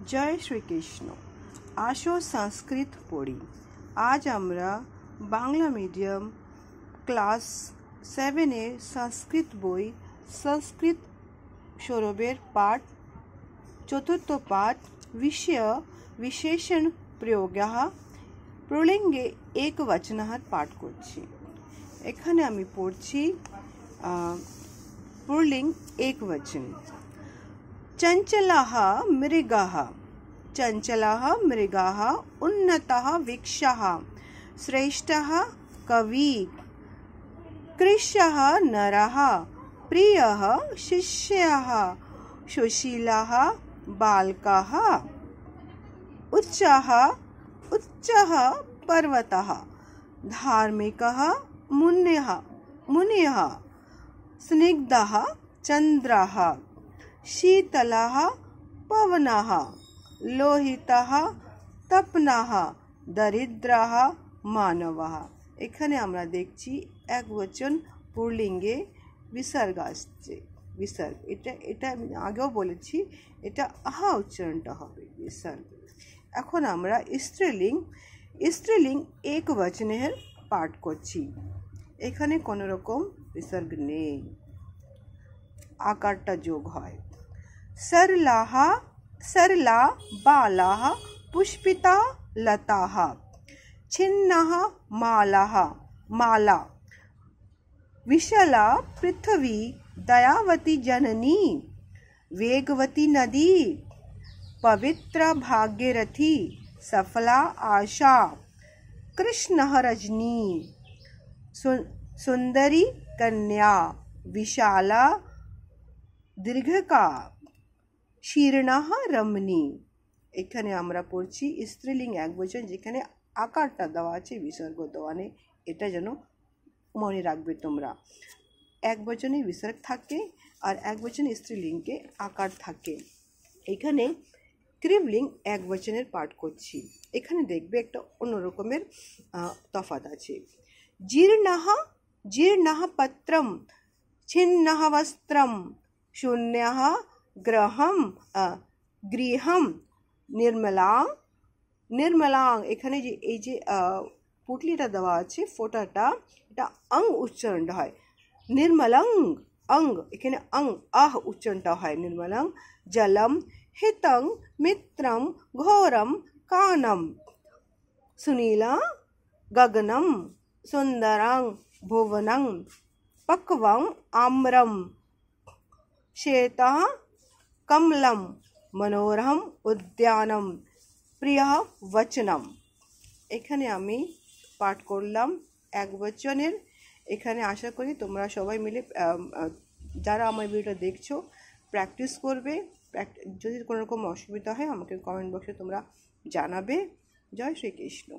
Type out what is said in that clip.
जय श्री कृष्ण। आशो संस्कृत पढ़ी। आज আমরা বাংলা মিডিয়াম ক্লাস 7 संस्कृत বই संस्कृत সৌরভের পাঠ চতুর্থ পাঠ विषय विशेषण प्रयोगः पुल्लिंगे एकवचनः পাঠ করছি। এখানে আমি পড়ছি पुल्लिंग एकवचन। चंचलः मृगः, चंचलः मृगः, उन्नतः वृक्षः, श्रेष्ठः कवि, कृशः नरः, प्रियः शिष्यः, सुशीलः बालकः, उच्चः उच्चः पर्वतः, धार्मिकः मुनिः मुनिः, स्निग्धः चन्द्रः, शीतलः पवनः, लोहितः तपनः, दरिद्रः मानवः। এখানে আমরা দেখছি একবচন পুল্লিঙ্গে বিসর্গ আসছে। বিসর্গ এটা আমি আগেও বলেছি, এটা আহা উচ্চারণটা হবে বিসর্গ। এখন আমরা স্ত্রীলিঙ্গ একবচনের পাঠ করছি। এখানে কোনো রকম বিসর্গ নেই, आकारटा जोग है। सरलाः सरला बालाः, पुष्पिता लताः, छिन्नः मालाः माला, विशाला पृथ्वी, दयावती जननी, वेगवती नदी, पवित्र भाग्यरथी, सफला आशा, कृष्णः रजनी, सुंदरी कन्या, विशाला दीर्घका, शीर्णः रमणी। এখানে আমরা পড়ছি স্ত্রীলিঙ্গ একবচন, যেখানে আকারটা দেওয়া আছে বিসর্গ দেওয়া নেই। এটা যেন মনে রাখবে তোমরা। একবচনে বিসর্গ থাকে আর একবচনে স্ত্রীলিঙ্গে আকার থাকে। এখানে স্ত্রীলিঙ্গ একবচনের পাঠ করছি। এখানে দেখবে একটা অন্য রকমের তফাৎ আছে। জীর্ণः জীর্ণः পত্রম, छिन्नः वस्त्रम, शून्यः गृहम गृहम, निर्मलां निर्मलां। এখানে যে এই যে পুটলিটা দেওয়া আছে ফোঁটাটা, এটা অং উচ্চারণটা হয় নির্মলং অং। এখানে অং আহ উচ্চারণটা হয় নির্মলং। জলম হিতং মিত্রম ঘোরম কানম, সুনীলা গগনম, সুন্দরং ভুবনং, पक्वं आम्रम, श्वेतः कमलम, मनोरम उद्यानम, प्रियः वचनम। এখানে আমি পাঠ করলাম একবচনের। এখানে আশা করি তোমরা সবাই মিলে যারা আমার ভিডিওটা দেখছো প্র্যাকটিস করবে। যদি কোনো রকম অসুবিধা হয় আমাকে কমেন্ট বক্সে তোমরা জানাবে। জয় শ্রীকৃষ্ণ।